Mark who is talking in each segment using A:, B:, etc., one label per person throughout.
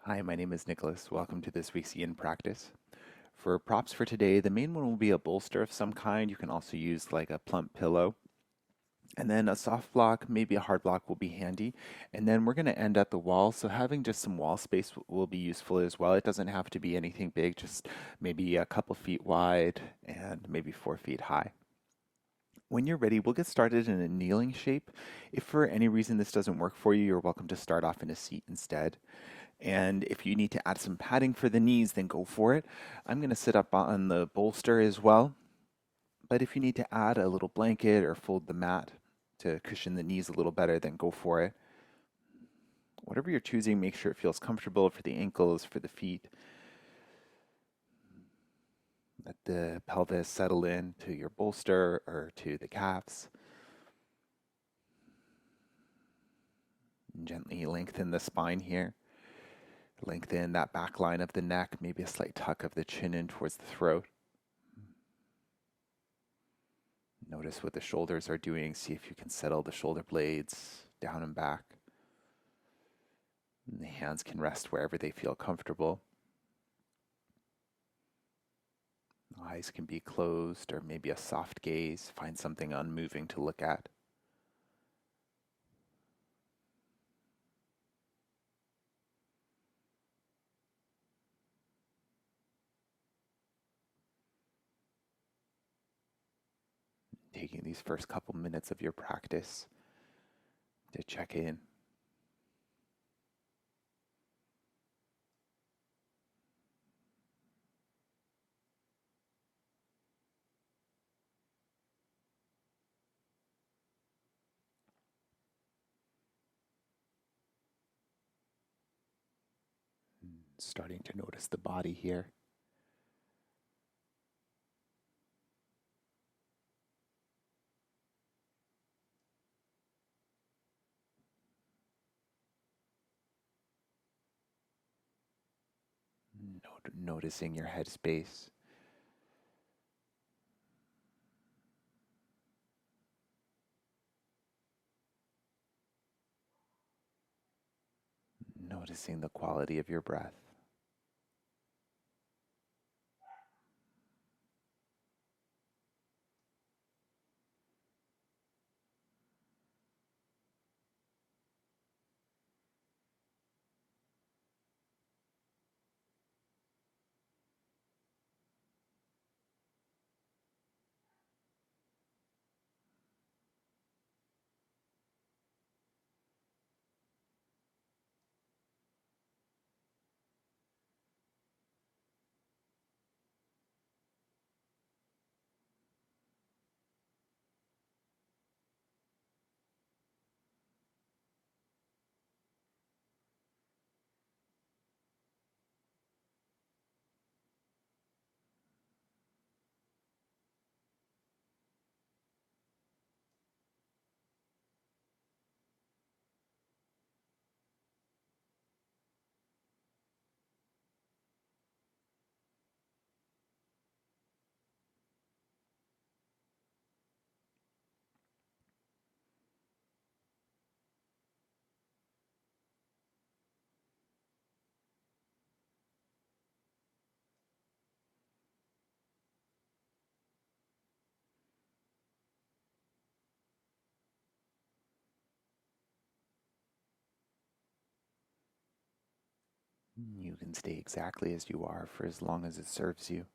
A: Hi, my name is Nicholas. Welcome to this week's Yin practice. For props for today, the main one will be a bolster of some kind. You can also use like a plump pillow. And then a soft block, maybe a hard block will be handy. And then we're going to end at the wall, so having just some wall space will be useful as well. It doesn't have to be anything big, just maybe a couple feet wide and maybe 4 feet high. When you're ready, we'll get started in a kneeling shape. If for any reason this doesn't work for you, you're welcome to start off in a seat instead. And if you need to add some padding for the knees, then go for it. I'm going to sit up on the bolster as well. But if you need to add a little blanket or fold the mat to cushion the knees a little better, then go for it. Whatever you're choosing, make sure it feels comfortable for the ankles, for the feet. Let the pelvis settle in to your bolster or to the calves. And gently lengthen the spine here. Lengthen that back line of the neck, maybe a slight tuck of the chin in towards the throat. Notice what the shoulders are doing. See if you can settle the shoulder blades down and back. And the hands can rest wherever they feel comfortable. Eyes can be closed or maybe a soft gaze. Find something unmoving to look at. Taking these first couple minutes of your practice to check in. Starting to notice the body here. Noticing your head space. Noticing the quality of your breath. You can stay exactly as you are for as long as it serves you.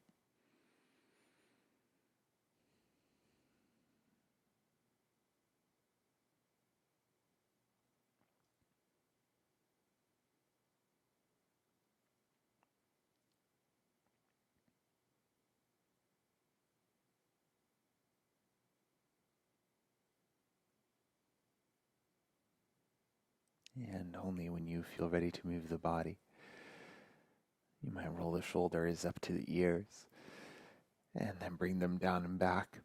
A: And only when you feel ready to move the body, you might roll the shoulders up to the ears and then bring them down and back.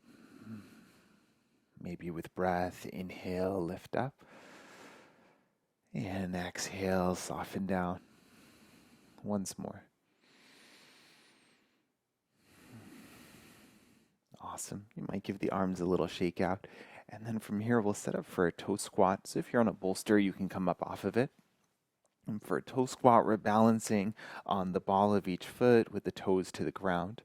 A: Maybe with breath, inhale, lift up, and exhale, soften down. Once more. Awesome. You might give the arms a little shake out. And then from here, we'll set up for a toe squat. So if you're on a bolster, you can come up off of it. And for a toe squat, we're balancing on the ball of each foot with the toes to the ground.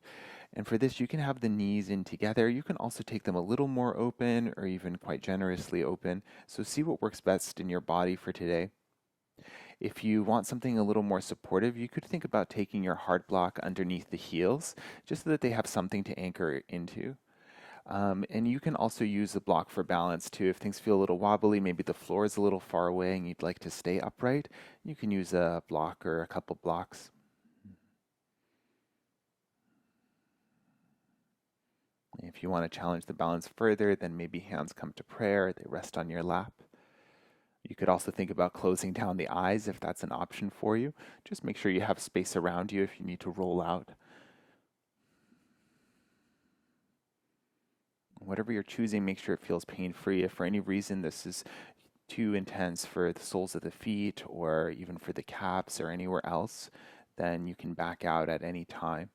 A: And for this, you can have the knees in together. You can also take them a little more open or even quite generously open. So see what works best in your body for today. If you want something a little more supportive, you could think about taking your heart block underneath the heels, just so that they have something to anchor into. And you can also use the block for balance too. If things feel a little wobbly, maybe the floor is a little far away and you'd like to stay upright, you can use a block or a couple blocks. If you want to challenge the balance further, then maybe hands come to prayer, they rest on your lap. You could also think about closing down the eyes if that's an option for you. Just make sure you have space around you if you need to roll out. Whatever you're choosing, make sure it feels pain-free. If for any reason this is too intense for the soles of the feet or even for the calves or anywhere else, then you can back out at any time.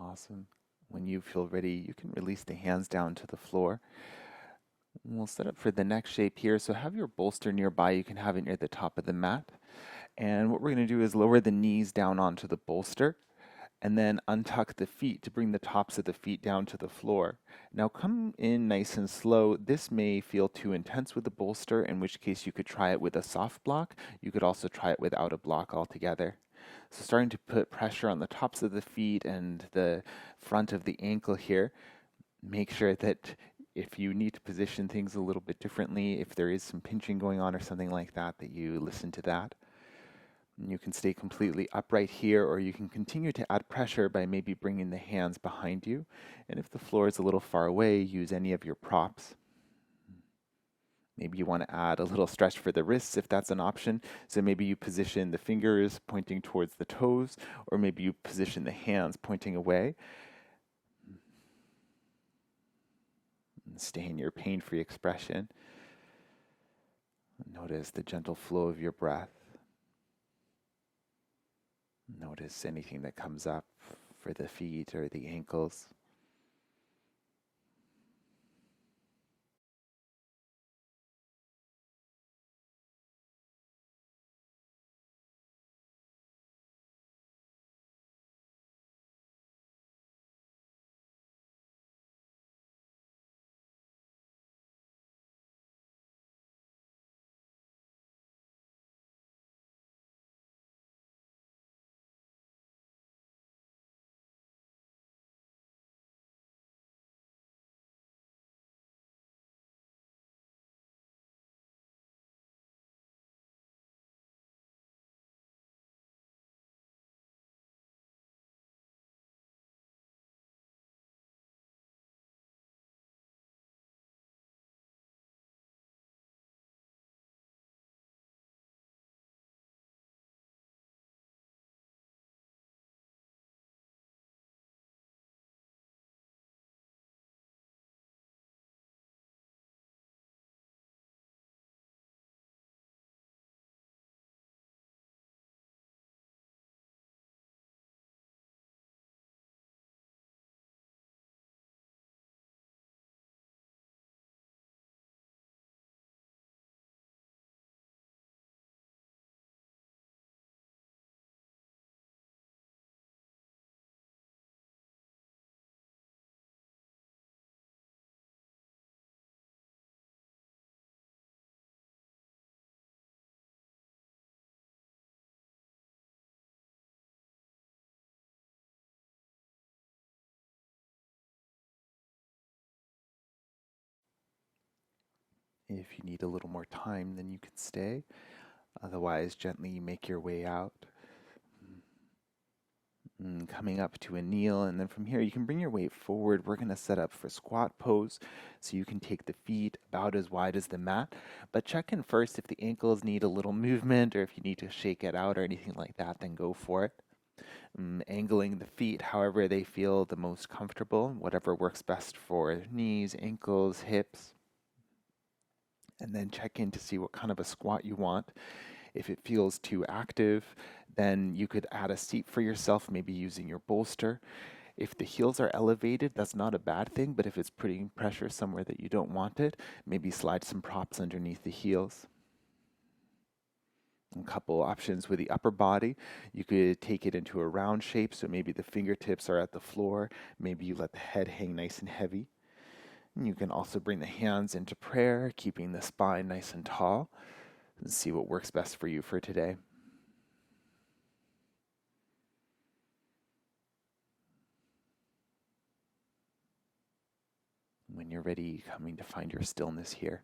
A: Awesome. When you feel ready, you can release the hands down to the floor. We'll set up for the next shape here. So have your bolster nearby. You can have it near the top of the mat. And what we're going to do is lower the knees down onto the bolster and then untuck the feet to bring the tops of the feet down to the floor. Now come in nice and slow. This may feel too intense with the bolster, in which case you could try it with a soft block. You could also try it without a block altogether. So starting to put pressure on the tops of the feet and the front of the ankle here. Make sure that if you need to position things a little bit differently, if there is some pinching going on or something like that, that you listen to that. And you can stay completely upright here, or you can continue to add pressure by maybe bringing the hands behind you. And if the floor is a little far away, use any of your props. Maybe you want to add a little stretch for the wrists if that's an option. So maybe you position the fingers pointing towards the toes, or maybe you position the hands pointing away. And stay in your pain-free expression. Notice the gentle flow of your breath. Notice anything that comes up for the feet or the ankles. If you need a little more time, then you can stay. Otherwise, gently make your way out. Coming up to a kneel, and then from here you can bring your weight forward. We're going to set up for squat pose, so you can take the feet about as wide as the mat, but check in first if the ankles need a little movement or if you need to shake it out or anything like that, then go for it. Angling the feet however they feel the most comfortable, whatever works best for knees, ankles, hips, and then check in to see what kind of a squat you want. If it feels too active, then you could add a seat for yourself, maybe using your bolster. If the heels are elevated, that's not a bad thing, but if it's putting pressure somewhere that you don't want it, maybe slide some props underneath the heels. A couple options with the upper body. You could take it into a round shape, so maybe the fingertips are at the floor. Maybe you let the head hang nice and heavy. And you can also bring the hands into prayer, keeping the spine nice and tall. And see what works best for you for today. When you're ready, coming to find your stillness here.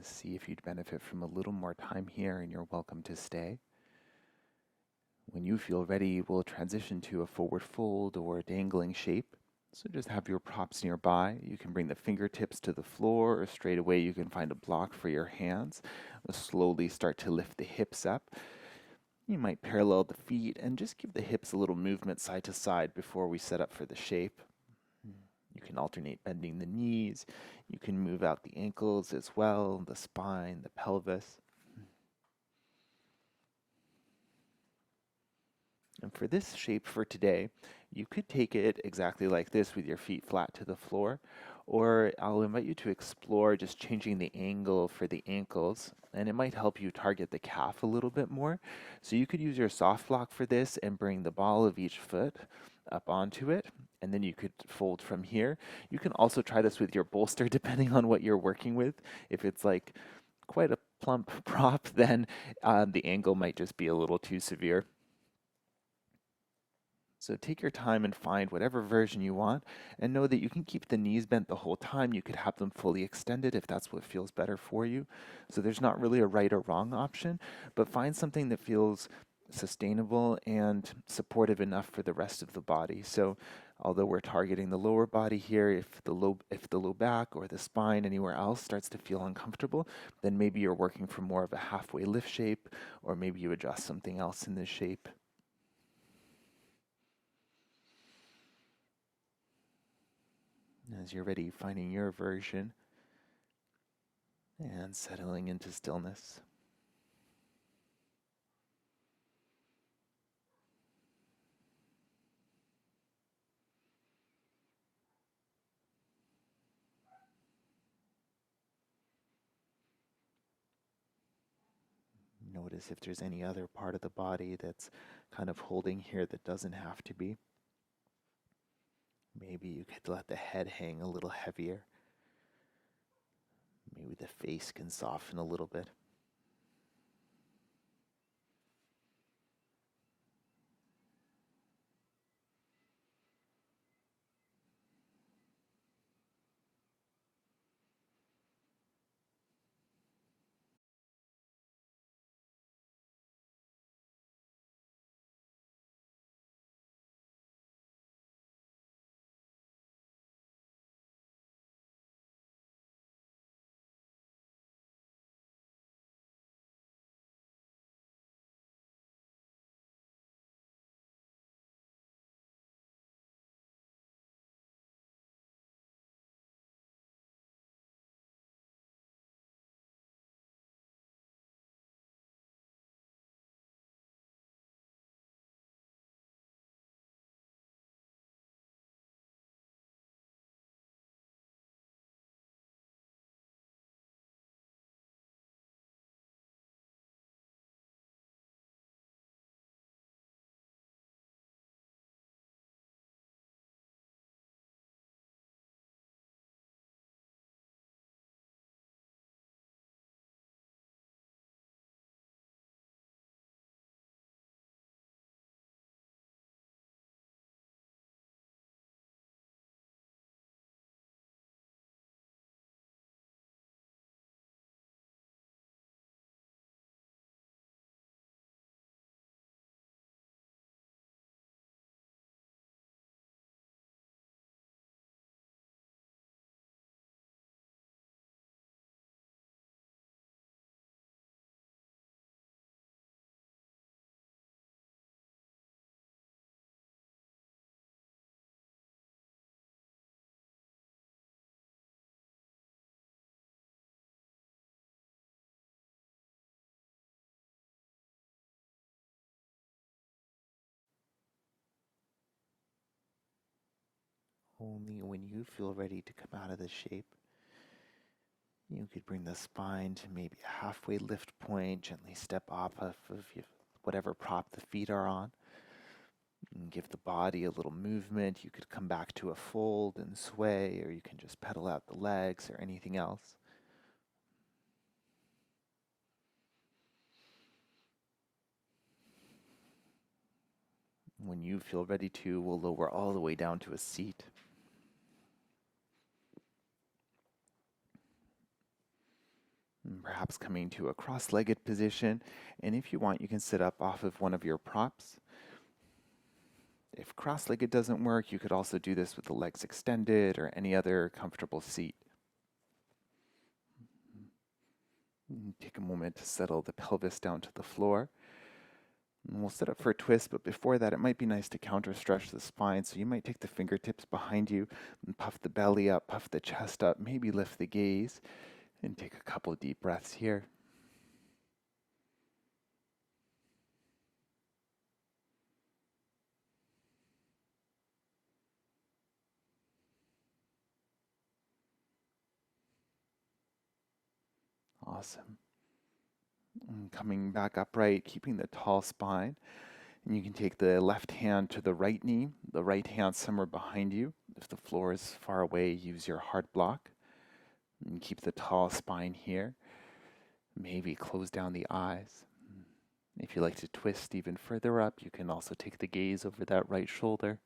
A: See if you'd benefit from a little more time here, and you're welcome to stay. When you feel ready, we'll transition to a forward fold or dangling shape. So just have your props nearby. You can bring the fingertips to the floor, or straight away you can find a block for your hands. We'll slowly start to lift the hips up. You might parallel the feet and just give the hips a little movement side to side before we set up for the shape. You can alternate bending the knees. You can move out the ankles as well, the spine, the pelvis. And for this shape for today, you could take it exactly like this with your feet flat to the floor, or I'll invite you to explore just changing the angle for the ankles, and it might help you target the calf a little bit more. So you could use your soft block for this and bring the ball of each foot up onto it, and then you could fold from here. You can also try this with your bolster depending on what you're working with. If it's like quite a plump prop, then the angle might just be a little too severe. So take your time and find whatever version you want, and know that you can keep the knees bent the whole time. You could have them fully extended if that's what feels better for you. So there's not really a right or wrong option, but find something that feels sustainable and supportive enough for the rest of the body. So although we're targeting the lower body here, if the low back or the spine anywhere else starts to feel uncomfortable, then maybe you're working for more of a halfway lift shape, or maybe you adjust something else in this shape. As you're ready, finding your version and settling into stillness. notice if there's any other part of the body that's kind of holding here that doesn't have to be. Maybe you could let the head hang a little heavier. Maybe the face can soften a little bit. Only when you feel ready to come out of the shape, you could bring the spine to maybe a halfway lift point, gently step off of whatever prop the feet are on, and give the body a little movement. You could come back to a fold and sway, or you can just pedal out the legs or anything else. When you feel ready to, we'll lower all the way down to a seat. And perhaps coming to a cross-legged position, and if you want, you can sit up off of one of your props. If cross-legged doesn't work, you could also do this with the legs extended or any other comfortable seat. Take a moment to settle the pelvis down to the floor. And we'll set up for a twist, but before that, it might be nice to counter-stretch the spine. So you might take the fingertips behind you and puff the belly up, puff the chest up, maybe lift the gaze, and take a couple of deep breaths here. Awesome. And coming back upright, keeping the tall spine. And you can take the left hand to the right knee, the right hand somewhere behind you. If the floor is far away, use your heart block. And keep the tall spine here. Maybe close down the eyes. If you like to twist even further up, you can also take the gaze over that right shoulder.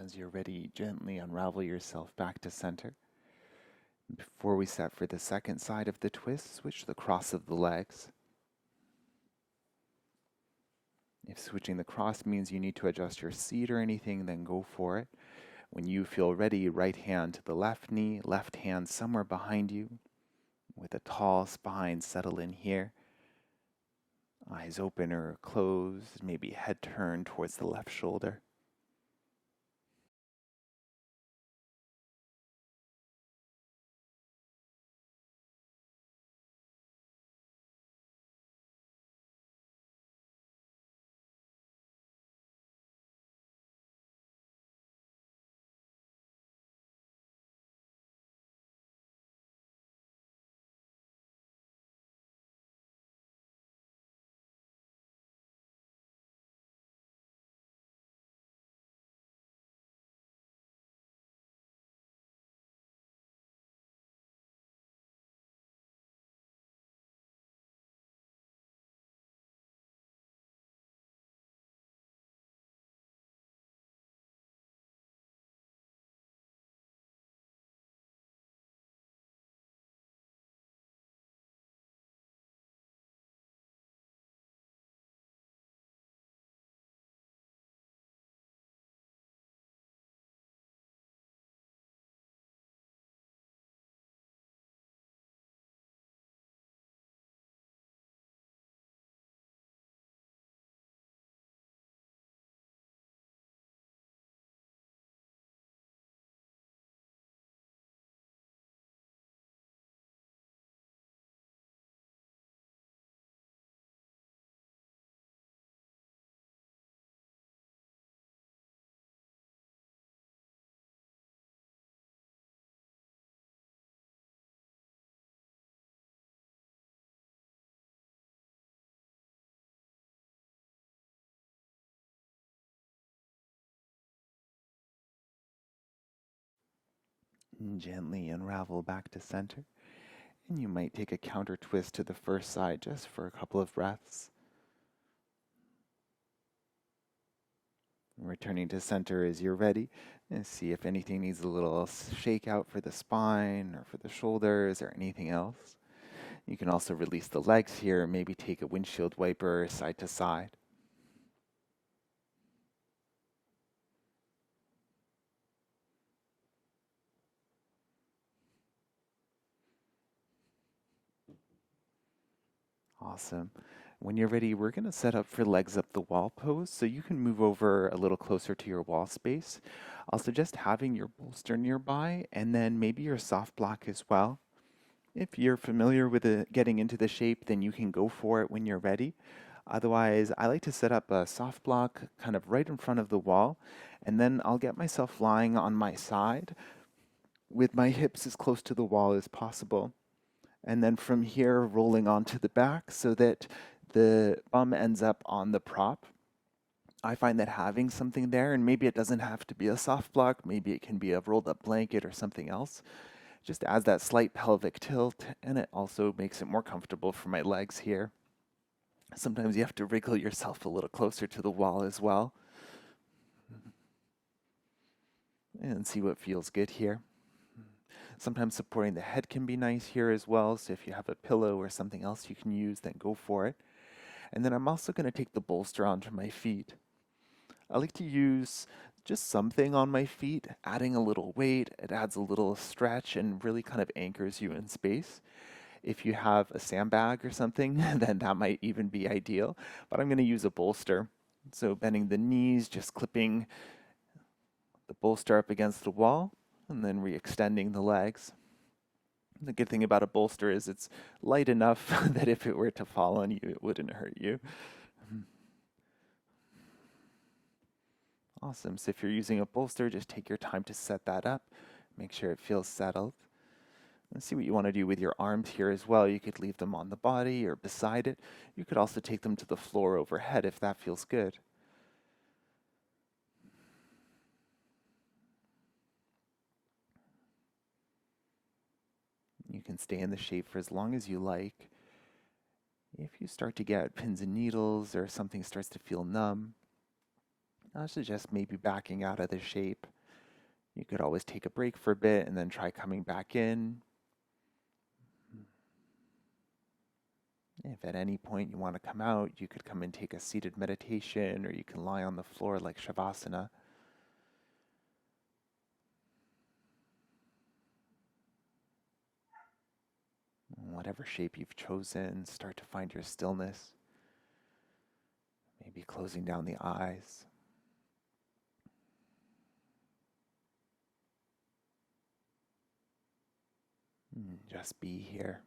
A: As you're ready, gently unravel yourself back to center. Before we set for the second side of the twist, switch the cross of the legs. If switching the cross means you need to adjust your seat or anything, then go for it. When you feel ready, right hand to the left knee, left hand somewhere behind you. With a tall spine, settle in here. Eyes open or closed, maybe head turned towards the left shoulder. And gently unravel back to center. And you might take a counter twist to the first side just for a couple of breaths. Returning to center as you're ready, and see if anything needs a little shake out for the spine or for the shoulders or anything else. You can also release the legs here, maybe take a windshield wiper side to side. Awesome. When you're ready, we're going to set up for legs up the wall pose, so you can move over a little closer to your wall space. I'll suggest having your bolster nearby and then maybe your soft block as well. If you're familiar with getting into the shape, then you can go for it when you're ready. Otherwise, I like to set up a soft block kind of right in front of the wall, and then I'll get myself lying on my side with my hips as close to the wall as possible. And then from here, rolling onto the back so that the bum ends up on the prop. I find that having something there, and maybe it doesn't have to be a soft block, maybe it can be a rolled up blanket or something else, just adds that slight pelvic tilt, and it also makes it more comfortable for my legs here. Sometimes you have to wriggle yourself a little closer to the wall as well. And see what feels good here. Sometimes supporting the head can be nice here as well, so if you have a pillow or something else you can use, then go for it. And then I'm also going to take the bolster onto my feet. I like to use just something on my feet, adding a little weight. It adds a little stretch and really kind of anchors you in space. If you have a sandbag or something, then that might even be ideal. But I'm going to use a bolster. So bending the knees, just clipping the bolster up against the wall, and then re-extending the legs. The good thing about a bolster is it's light enough that if it were to fall on you, it wouldn't hurt you. Awesome. So if you're using a bolster, just take your time to set that up. Make sure it feels settled. Let's see what you want to do with your arms here as well. You could leave them on the body or beside it. You could also take them to the floor overhead if that feels good. You can stay in the shape for as long as you like. If you start to get pins and needles or something starts to feel numb, I suggest maybe backing out of the shape. You could always take a break for a bit and then try coming back in. If at any point you want to come out, you could come and take a seated meditation, or you can lie on the floor like Shavasana. Whatever shape you've chosen, start to find your stillness. Maybe closing down the eyes. Just be here.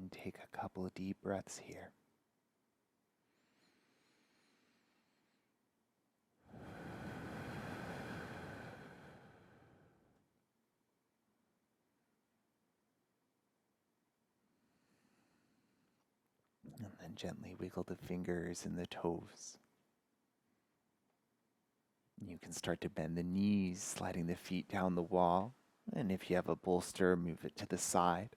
A: And take a couple of deep breaths here. And then gently wiggle the fingers and the toes. You can start to bend the knees, sliding the feet down the wall. And if you have a bolster, move it to the side.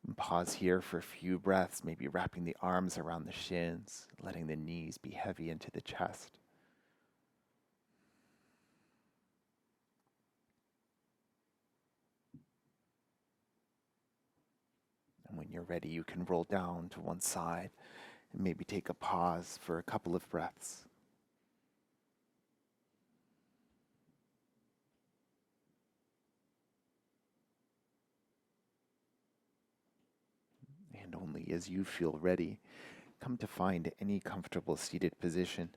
A: And pause here for a few breaths, maybe wrapping the arms around the shins, letting the knees be heavy into the chest. And when you're ready, you can roll down to one side and maybe take a pause for a couple of breaths. And only as you feel ready, come to find any comfortable seated position.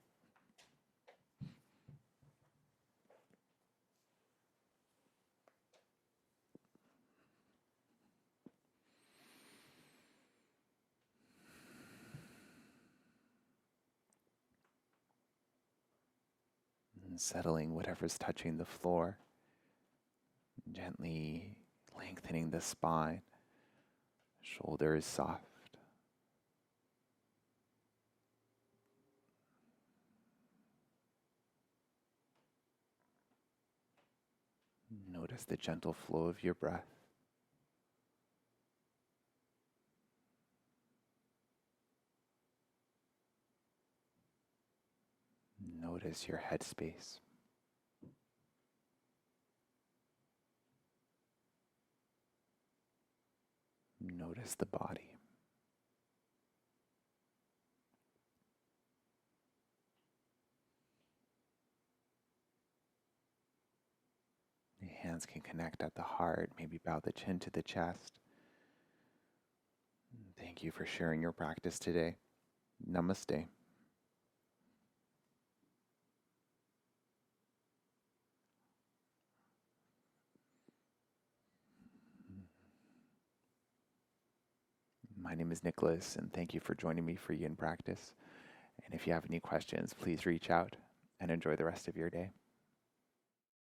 A: And settling whatever's touching the floor, gently lengthening the spine, shoulders soft. Notice the gentle flow of your breath. Notice your head space. Notice the body. The hands can connect at the heart, maybe bow the chin to the chest. Thank you for sharing your practice today. Namaste. My name is Nicholas, and thank you for joining me for Yin Practice. And if you have any questions, please reach out and enjoy the rest of your day.